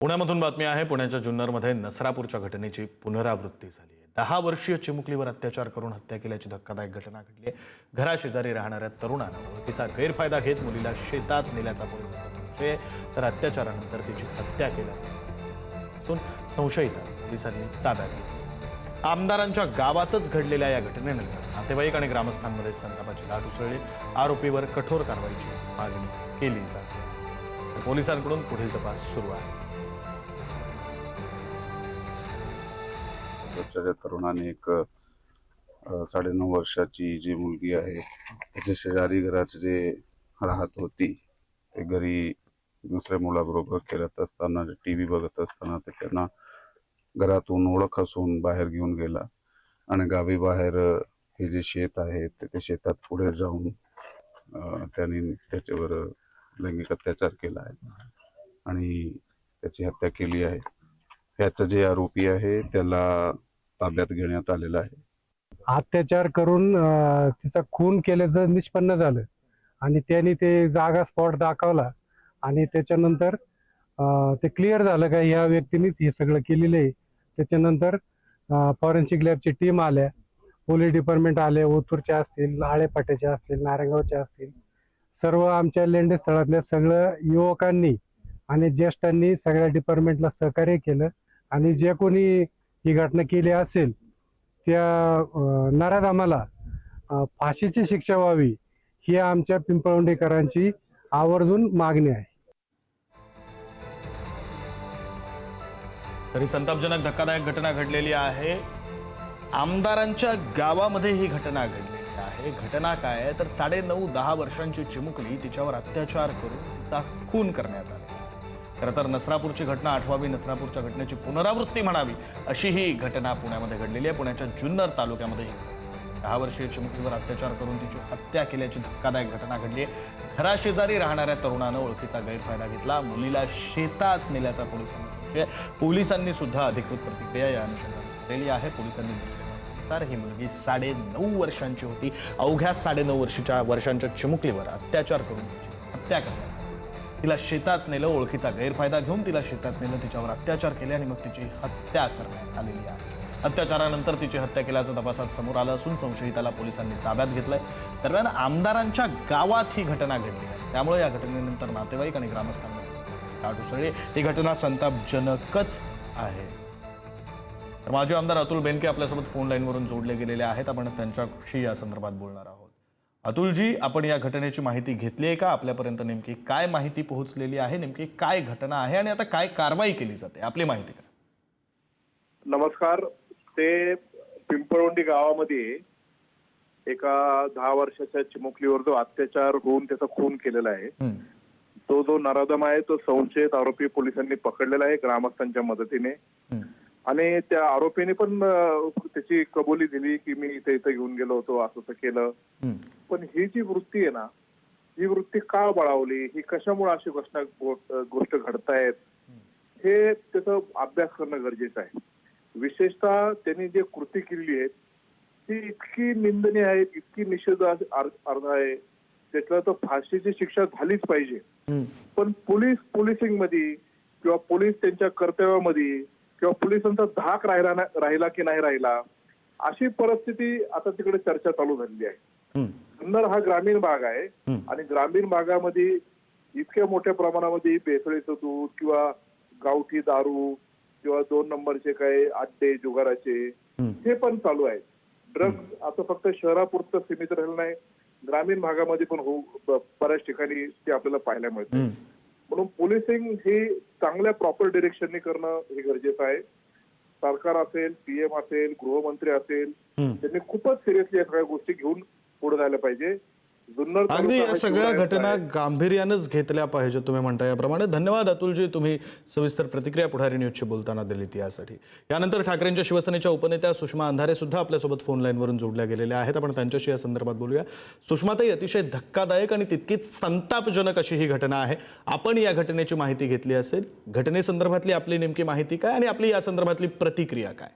पुण्यामधून बातमी आहे। पुण्याच्या जुन्नरमध्ये नसरापूरच्या घटनेची पुनरावृत्ती झाली आहे। 10 वर्षीय चिमुकलीवर अत्याचार करून हत्या केल्याची धक्कादायक घटना घडली आहे। घराशेजारी राहणाऱ्या तरुणानं ओळखीचा गैरफायदा घेत मुलीला शेतात नेल्याचा पोलिसांचा संशय, तर अत्याचारानंतर तिची हत्या केल्याचा असून संशयिताला पोलिसांनी ताब्यात घेतला। आमदारांच्या गावातच घडलेल्या या घटनेनंतर नातेवाईक आणि ग्रामस्थांमध्ये संतापाची लाट उसळली। आरोपीवर कठोर कारवाईची मागणी केली जाते। पोलिसांकडून पुढील तपास सुरू आहे। त्या तरुणाने एक 9.5 वर्षाची जी मुलगी आहे त्याच्या शेजारी घरात जे राहत होती ते घरी दुसऱ्या मुलाबरोबर खेळत असताना टीव्ही बघत असताना ते त्यांना घरातून ओळख असून बाहेर घेऊन गेला आणि गावी बाहेर हे जे शेत आहे ते शेतात पुढे जाऊन त्यांनी त्याच्यावर लैंगिक अत्याचार केला आहे आणि त्याची हत्या केली आहे। याचा जे आरोपी आहे त्याला ताब्यात घेण्यात आलेला आहे। अत्याचार करून तिचा खून केल्याचं निष्पन्न झालं आणि त्यांनी ते जागा स्पॉट दाखवला आणि त्याच्यानंतर ते क्लिअर झालं का या व्यक्तीनेच हे सगळं केलेलं आहे। त्याच्यानंतर फॉरेन्सिक लॅबची टीम आल्या, पोलीस डिपार्टमेंट आले, ओतूरचे असतील, आळेपाट्याचे असतील, नारायणगावचे असतील, सर्व आमच्या लेंडे स्थळातल्या सगळ्या युवकांनी आणि ज्येष्ठांनी सगळ्या डिपार्टमेंटला सहकार्य केलं आणि जे कोणी ही घटना केली असेल त्या नराधमाला फाशीची शिक्षा व्हावी ही आमच्या पिंपळवंडीकरांची आवर्जून मागणी आहे। तरी संतापजनक धक्कादायक घटना घडलेली आहे। आमदारांच्या गावामध्ये ही घटना घडलेली आहे। घटना काय आहे तर 9.5-10 वर्षांची चिमुकली, तिच्यावर अत्याचार करून तिचा खून करण्यात आला। खरं तर नसरापूरची घटना आठवावी, नसरापूरच्या घटनेची पुनरावृत्ती म्हणावी अशी ही घटना पुण्यामध्ये घडलेली आहे। पुण्याच्या जुन्नर तालुक्यामध्ये 10 वर्षीय चिमुकलीवर अत्याचार करून तिची हत्या केल्याची धक्कादायक घटना घडली आहे। घराशेजारी राहणाऱ्या तरुणानं ओळखीचा गैरफायदा घेतला, मुलीला शेतात नेल्याचा पोलिसांनी सुद्धा अधिकृत प्रतिक्रिया या अनुषंगाने दिलेली आहे। पोलिसांनी तर ही मुलगी 9.5 वर्षांची होती। अवघ्या 9.5 वर्षांच्या चिमुकलीवर अत्याचार करून तिची हत्या करण्यात, तिला शेतात नेलं, ओळखीचा गैरफायदा घेऊन तिला शेतात नेलं, तिच्यावर अत्याचार केले आणि मग तिची हत्या करण्यात आलेली आहे। अत्याचारानंतर तिची हत्या केल्याचं तपासात समोर आलं असून संशयिताला पोलिसांनी ताब्यात घेतलंय। दरम्यान आमदारांच्या गावात ही घटना घडली आहे, त्यामुळे या घटनेनंतर नातेवाईक आणि ग्रामस्थांमध्ये लाट उसळली। ही घटना संतापजनकच आहे। तर माजी आमदार अतुल बेनके आपल्यासोबत फोन लाईनवरून जोडले गेलेले आहेत। आपण त्यांच्याशी या संदर्भात बोलणार आहोत। अतुलजी, आपण या घटनेची माहिती घेतली आहे का? आपल्यापर्यंत नेमकी काय माहिती पोहोचलेली आहे? नेमकी काय घटना आहे आणि आता काय कारवाई केली जाते? आपली माहिती का? नमस्कार। ते पिंपळवंडी गावामध्ये एका 10 वर्षाच्या चिमुकलीवर जो अत्याचार होऊन त्याचा खून केलेला आहे, तो जो नराधम आहे तो संशयित आरोपी पोलिसांनी पकडलेला आहे ग्रामस्थांच्या मदतीने। आणि त्या आरोपीने पण त्याची कबुली दिली की मी इथे घेऊन गेलो होतो, असं केलं। पण ही जी वृत्ती आहे ना, ही वृत्ती का बळावली, ही कशामुळे अशी गोष्ट घडतायत, हे त्याचा अभ्यास करणं गरजेचं आहे। विशेषतः त्यांनी जे कृती केलेली आहे ती इतकी निंदनीय आहे, इतकी निषेध अर्थ आहे, त्याच्याला तर फाशीची शिक्षा झालीच पाहिजे। पण पोलिसिंग मध्ये किंवा पोलीस त्यांच्या कर्तव्यामध्ये किंवा पोलिसांचा धाक राहिला की नाही राहिला, अशी परिस्थिती आता तिकडे चर्चा चालू झालेली आहे। जुन्नर हा ग्रामीण भाग आहे आणि ग्रामीण भागामध्ये इतक्या मोठ्या प्रमाणामध्ये भेसळीचं दूध किंवा गावठी दारू किंवा 2 नंबरचे काही अड्डे जुगाराचे हे पण चालू आहेत। ड्रग्ज आता फक्त शहरापुरतं सीमित राहिलं नाही, ग्रामीण भागामध्ये पण बऱ्याच ठिकाणी ते आपल्याला पाहायला मिळतं। म्हणून पोलिसिंग हे चांगल्या प्रॉपर डिरेक्शनने करणं हे गरजेचं आहे। सरकार असेल, पीएम असेल, गृहमंत्री असेल, त्यांनी खूपच सिरियसली या सगळ्या गोष्टी घेऊन पुढे जायला पाहिजे। अगदी या सगळ्या घटना गांभीर्यानंच घेतल्या पाहिजे तुम्ही म्हणता याप्रमाणे। धन्यवाद अतुलजी, तुम्ही सविस्तर प्रतिक्रिया पुढारी न्यूजशी बोलताना दिलीत यासाठी। यानंतर ठाकरेंच्या शिवसेनेच्या उपनेत्या सुषमा अंधारे सुद्धा आपल्यासोबत फोन लाईनवरून जोडल्या गेलेल्या आहेत। आपण त्यांच्याशी या संदर्भात बोलूया। सुषमाताई, अतिशय धक्कादायक आणि तितकीच संतापजनक अशी ही घटना आहे। आपण या घटनेची माहिती घेतली असेल, घटनेसंदर्भातली आपली नेमकी माहिती काय आणि आपली या संदर्भातली प्रतिक्रिया काय?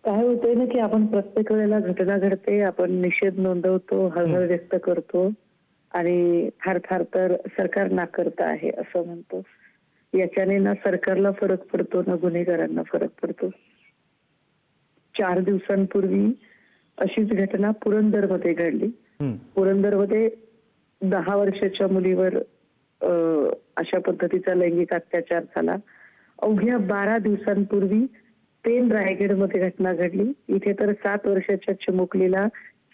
काय होतंय ना की आपण प्रत्येक वेळेला घटना घडते, आपण निषेध नोंदवतो, हळहळ व्यक्त करतो आणि फार फार तर सरकार नाकर्त आहे असं म्हणतो. याच्याने ना सरकारला फरक पडतो ना गुन्हेगारांना फरक पडतो. 4 दिवसांपूर्वी अशीच घटना पुरंदरमध्ये घडली. पुरंदरमध्ये 10 वर्षाच्या मुलीवर अशा पद्धतीचा लैंगिक अत्याचार झाला. अवघ्या 12 दिवसांपूर्वी पेन रायगडमध्ये घटना घडली. इथे तर 7 वर्षाच्या चिमुकलीला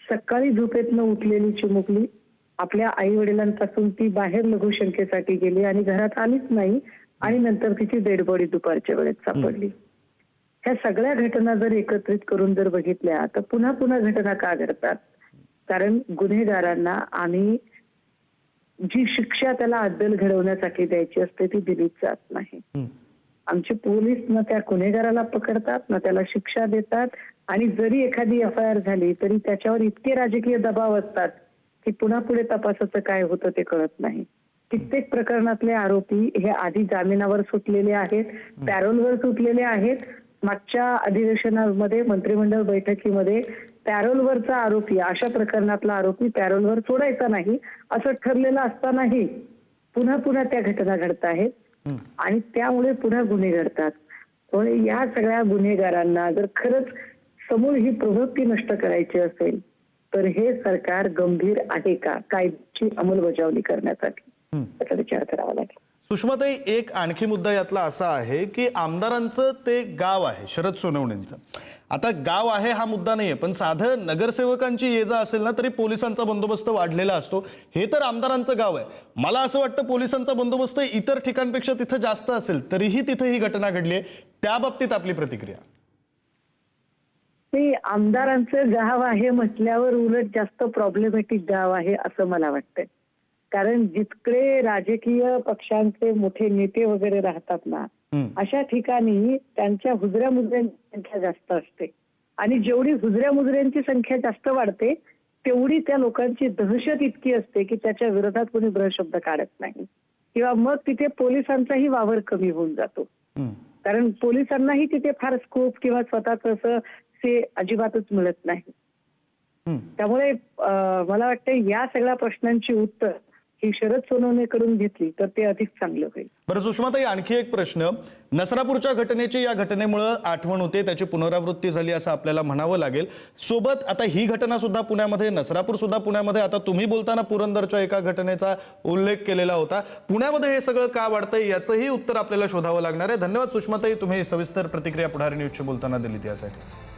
सकाळी झोपेतनं उठलेली चिमुकली आपल्या आई वडिलांपासून ती बाहेर लघुशंकेसाठी गेली आणि घरात आलीच नाही आणि नंतर तिची डेड बॉडी दुपारच्या वेळेत सापडली. ह्या सगळ्या घटना जर एकत्रित करून जर बघितल्या तर पुन्हा पुन्हा घटना का घडतात? कारण गुन्हेगारांना आम्ही जी शिक्षा त्याला अद्दल घडवण्यासाठी द्यायची असते ती दिलीच जात नाही. आमचे पोलीस ना त्या गुन्हेगाराला पकडतात ना त्याला शिक्षा देतात आणि जरी एखादी FIR झाली तरी त्याच्यावर इतके राजकीय दबाव असतात की पुन्हा पुढे तपासाचं काय होतं ते कळत नाही. कित्येक प्रकरणातले आरोपी हे आधी जामिनावर सुटलेले आहेत, पॅरोलवर सुटलेले आहेत. मागच्या अधिवेशनामध्ये मंत्रिमंडळ बैठकीमध्ये पॅरोलवरचा आरोपी, अशा प्रकरणातला आरोपी पॅरोलवर सोडायचा नाही असं ठरलेलं असतानाही पुन्हा पुन्हा त्या घटना घडत आहेत आणि त्यामुळे पुन्हा गुन्हे घडतात. त्यामुळे या सगळ्या गुन्हेगारांना जर खरंच समूळ ही प्रवृत्ती नष्ट करायची असेल तर हे सरकार गंभीर आहे का कायद्याची अंमलबजावणी करण्यासाठी त्याचा विचार करावा लागेल. सुषमाताई, एक आणखी मुद्दा यातला असा आहे की आमदारांचं ते गाव आहे शरद सोनवणेंचं. आता गाव आहे हा मुद्दा नाहीये, पण साधं नगरसेवकांची ये जा असेल ना तरी पोलिसांचा बंदोबस्त वाढलेला असतो. हे तर आमदारांचं गाव आहे. मला असं वाटतं पोलिसांचा बंदोबस्त इतर ठिकाणपेक्षा तिथं जास्त असेल तरीही तिथे ही घटना घडली आहे. त्या बाबतीत आपली प्रतिक्रिया? ते आमदारांचं गाव आहे म्हटल्यावर उलट जास्त प्रॉब्लेमॅटिक गाव आहे असं मला वाटतंय. कारण जितके राजकीय पक्षांचे मोठे नेते वगैरे राहतात ना अशा ठिकाणी त्यांच्या हुजऱ्या मुजऱ्यांची संख्या जास्त असते आणि जेवढी हुजऱ्या मुजऱ्यांची संख्या जास्त वाढते तेवढी त्या लोकांची दहशत इतकी असते की त्याच्या विरोधात कोणी ब्रशब्द काढत नाही किंवा मग तिथे पोलिसांचाही वावर कमी होऊन जातो. कारण पोलिसांनाही तिथे फार स्कोप किंवा स्वतःच असं ते अजिबातच मिळत नाही. त्यामुळे मला वाटतं या सगळ्या प्रश्नांची उत्तर ही शरद सोनवणेकडून घेतली तर ते अधिक चांगलं होईल. बरं सुषमाताई, आणखी एक प्रश्न. नसरापूरच्या घटनेची या घटनेमुळे आठवण होते, त्याची पुनरावृत्ती झाली असं आपल्याला म्हणावं लागेल. सोबत आता ही घटना सुद्धा पुण्यामध्ये, नसरापूर सुद्धा पुण्यामध्ये. आता तुम्ही बोलताना पुरंदरच्या एका घटनेचा उल्लेख केलेला होता. पुण्यामध्ये हे सगळं का वाढतंय याचंही उत्तर आपल्याला शोधावं लागणार आहे. धन्यवाद सुषमाताई, तुम्ही सविस्तर प्रतिक्रिया पुढारी न्यूजशी बोलताना दिलीत यासाठी.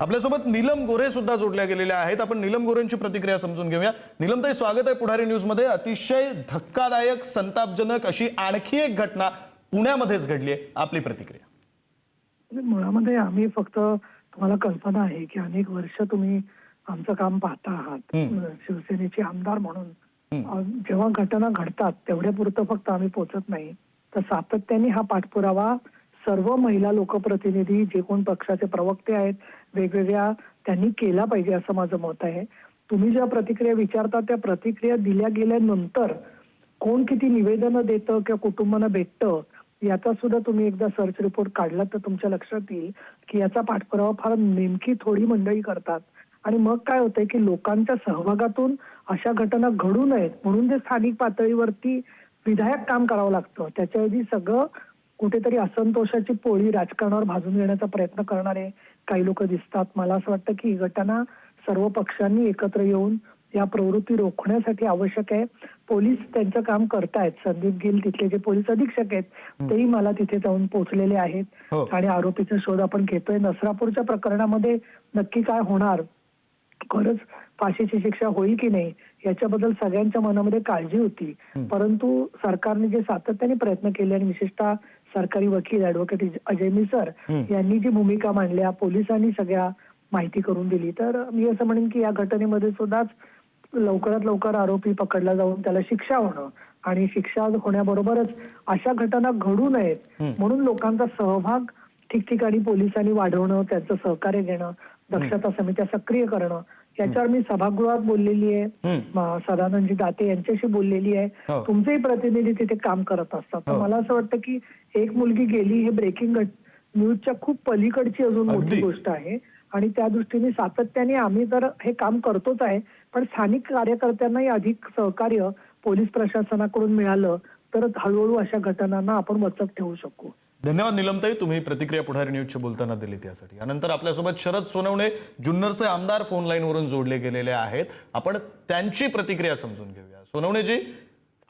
आपल्यासोबत नीलम गोरे सुद्धा जोडल्या गेलेल्या आहेत. आपण नीलम गोरेंची प्रतिक्रिया समजून घेऊया. नीलमताई, स्वागत आहे पुढारी न्यूज मध्ये. अतिशय धक्कादायक, संतापजनक अशी आणखी एक घटना पुण्यामध्येच घडली आहे. आपली प्रतिक्रिया? मुळामध्ये आम्ही फक्त, तुम्हाला कल्पना आहे की अनेक वर्ष तुम्ही आमचं काम पाहता आहात शिवसेनेचे आमदार म्हणून. जेव्हा घटना घडतात तेवढ्या पुरतं फक्त आम्ही पोहोचत नाही, तर सातत्याने हा पाठपुरावा सर्व महिला लोकप्रतिनिधी, जे कोण पक्षाचे प्रवक्ते आहेत वेगवेगळ्या, त्यांनी केला पाहिजे असं माझं मत आहे. तुम्ही ज्या प्रतिक्रिया विचारता त्या प्रतिक्रिया दिल्या गेल्यानंतर कोण किती निवेदनं देतं किंवा कुटुंबांना भेटतं याचा सुद्धा तुम्ही एकदा सर्च रिपोर्ट काढला तर तुमच्या लक्षात येईल की याचा पाठपुरावा फार नेमकी थोडी मंडळी करतात. आणि मग काय होतंय की लोकांच्या सहभागातून अशा घटना घडू नयेत म्हणून जे स्थानिक पातळीवरती विधायक काम करावं लागतं, त्याच्याऐवजी सगळं कुठेतरी असंतोषाची पोळी राजकारणावर भाजून घेण्याचा प्रयत्न करणारे काही लोक दिसतात. मला असं वाटतं की ही घटना सर्व पक्षांनी एकत्र येऊन या प्रवृत्ती रोखण्यासाठी आवश्यक आहे. पोलीस त्यांचं काम करतायत. संदीप गिल तिथले जे पोलीस अधीक्षक आहेत तेही मला तिथे जाऊन पोहोचलेले आहेत आणि आरोपीचा शोध आपण घेतोय. नसरापूरच्या प्रकरणामध्ये नक्की काय होणार, खरंच फाशीची शिक्षा होईल की नाही याच्याबद्दल सगळ्यांच्या मनामध्ये काळजी होती. परंतु सरकारने जे सातत्याने प्रयत्न केले आणि विशेषतः सरकारी वकील ऍडव्होकेट अजय मिसर यांनी जी भूमिका मांडल्या, पोलिसांनी सगळ्या माहिती करून दिली, तर मी असं म्हणेन की या घटनेमध्ये सुद्धा लवकरात लवकर आरोपी पकडला जाऊन त्याला शिक्षा होणं आणि शिक्षा होण्याबरोबरच अशा घटना घडू नयेत म्हणून लोकांचा सहभाग ठिकठिकाणी पोलिसांनी वाढवणं, त्यांचं सहकार्य घेणं, दक्षता समित्या सक्रिय करणं, याच्यावर मी सभागृहात बोललेली आहे, सदानंदजी दाते यांच्याशी बोललेली आहे. तुमचेही प्रतिनिधी तिथे काम करत असतात. तर मला असं वाटतं की एक मुलगी गेली हे ब्रेकिंग न्यूजच्या खूप पलीकडची अजून मोठी गोष्ट आहे आणि त्या दृष्टीने सातत्याने आम्ही तर हे काम करतोच आहे, पण स्थानिक कार्यकर्त्यांनाही अधिक सहकार्य पोलीस प्रशासनाकडून मिळालं तर हळूहळू अशा घटनांना आपण वचक ठेवू शकू. धन्यवाद नीलमताई, तुम्ही प्रतिक्रिया पुढारी न्यूजची बोलताना दिली त्यासाठी. यानंतर आपल्यासोबत शरद सोनवणे जुन्नरचे आमदार फोन लाईनवरून जोडले गेलेले आहेत. आपण त्यांची प्रतिक्रिया समजून घेऊया. सोनवणेजी,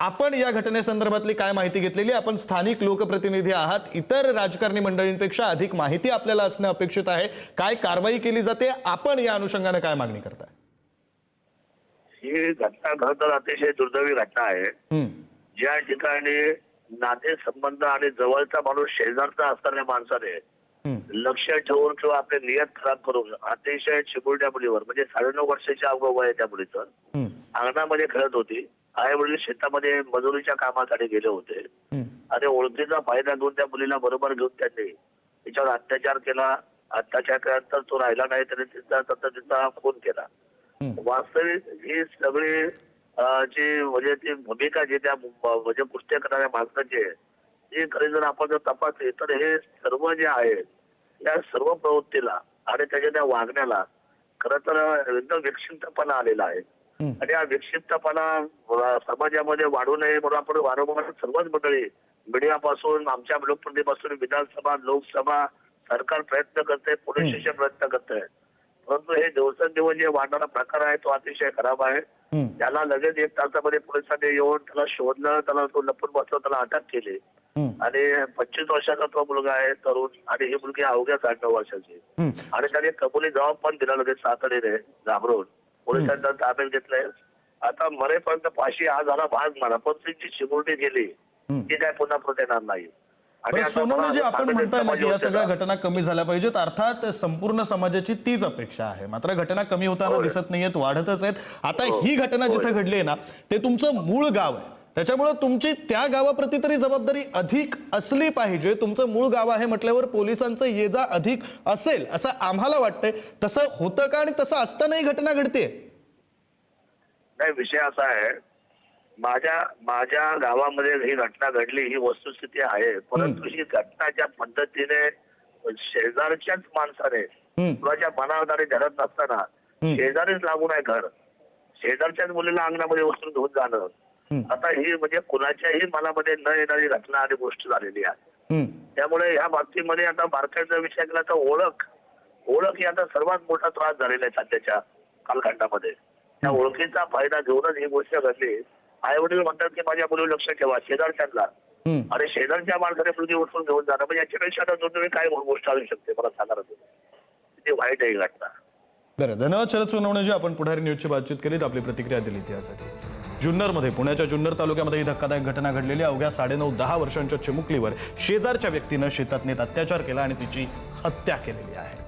आपण या घटनेसंदर्भातली काय माहिती घेतलेली? आपण स्थानिक लोकप्रतिनिधी आहात, इतर राजकारणी मंडळींपेक्षा अधिक माहिती आपल्याला असणं अपेक्षित आहे. काय कारवाई केली जाते? आपण या अनुषंगाने काय मागणी करताय? ही घटना खरं तर अतिशय दुर्दैवी घटना आहे. ज्या ठिकाणी नातेसंबंध आणि जवळचा माणूस शेजारचा असणाऱ्या माणसाने लक्ष ठेवून किंवा आपले नियत खराब करून अतिशय चिमुरड्या मुलीवर, म्हणजे 9.5 वर्षाच्या अवघ वय त्या मुलीचं, अंगणामध्ये खेळत होती. आई वडील शेतामध्ये मजुरीच्या कामासाठी गेले होते आणि ओळखीचा फायदा घेऊन त्या मुलीला बरोबर घेऊन त्यांनी तिच्यावर अत्याचार केला. अत्याचार केल्यानंतर तो राहिला नाही, त्याने तिचा खून केला. वास्तविक ही सगळी जी म्हणजे ती भूमिका जी त्या म्हणजे कृत्य करणाऱ्या माणसाची आहे, ती खरी जर आपण जर तपासली तर हे सर्व जे आहे या सर्व प्रवृत्तीला आणि त्याच्या त्या वागण्याला खरं तर एकदम विक्षिप्तपणा आलेला आहे. आणि हा विक्षिप्तपणा समाजामध्ये वाढू नये म्हणून आपण वारंवार सर्वच मंडळी, मीडियापासून आमच्या लोकप्रतिनिधीपासून विधानसभा, लोकसभा, सरकार प्रयत्न करते, पोलीस स्टेशन प्रयत्न करते. परंतु हे दिवसेंदिवस जे वाढणारा प्रकार आहे तो अतिशय खराब आहे. त्याला लगेच 1 तासामध्ये पोलिसांनी येऊन त्याला शोधलं, त्याला तो लपून बसला, त्याला अटक केली. आणि 25 वर्षाचा तो मुलगा आहे, तरुण, आणि ही मुलगी अवघ्या 9.5 वर्षाची. आणि त्याने कबुली जबाब पण दिला लगेच तातडीने घाबरून. पोलिसांनी ताब्यात घेतलंय. आता मरेपर्यंत फाशी हा झाला भाग मला, पण त्यांची चिमुरडी गेली ती काय पुन्हा परत येणार नाही. बरं सोनवणेजी, आपण म्हणताय ना की या सगळ्या घटना कमी झाल्या पाहिजेत. अर्थात संपूर्ण समाजाची तीच अपेक्षा आहे, मात्र घटना कमी होताना दिसत नाहीयेत, वाढतच आहेत. आता ही घटना जिथे घडली आहे ना, ते तुमचं मूळ गाव आहे, त्याच्यामुळे तुमची त्या गावाप्रती तरी जबाबदारी अधिक असली पाहिजे. तुमचं मूळ गाव आहे म्हटल्यावर पोलिसांचं ये जा अधिक असेल असं आम्हाला वाटतंय. तसं होतं का? आणि तसं असतानाही घटना घडते? नाही, विषय असा आहे, माझ्या गावामध्ये ही घटना घडली, ही वस्तुस्थिती आहे. परंतु ही घटना ज्या पद्धतीने शेजारच्याच माणसाने कुणाच्या मनावर धरत नसताना, शेजारीच लागून आहे घर, शेजारच्याच मुलीला अंगणामध्ये वस्तू घेऊन जाणं, आता ही म्हणजे कुणाच्याही मनामध्ये न येणारी घटना आणि गोष्ट झालेली आहे. त्यामुळे या बाबतीमध्ये आता बारकाईचा विषय केला तर ओळख ही आता सर्वात मोठा त्रास झालेला आहे सध्याच्या कालखंडामध्ये. त्या ओळखीचा फायदा घेऊनच ही गोष्ट घडली. आई वडील म्हणतात की माझ्या मुलीवर लक्ष ठेवा, शेजारच्यांना, आणि शेजारच्या माणसाने मुलगी उठून घेऊन जाणं, म्हणजे याच्यापेक्षा दुर्दैवी काय गोष्ट असू शकते मला सांगा. किती वाईट आहे ही घटना. बरं, धन्यवाद शरद सोनवणेजी, आपण पुढारी न्यूजची बातचीत केली, आपली प्रतिक्रिया दिली त्यासाठी. जुन्नरमध्ये, पुण्याच्या जुन्नर तालुक्यामध्ये ही धक्कादायक घटना घडलेली. अवघ्या 9.5-10 वर्षांच्या चिमुकलीवर शेजारच्या व्यक्तीनं शेतात नेत अत्याचार केला आणि तिची हत्या केलेली आहे.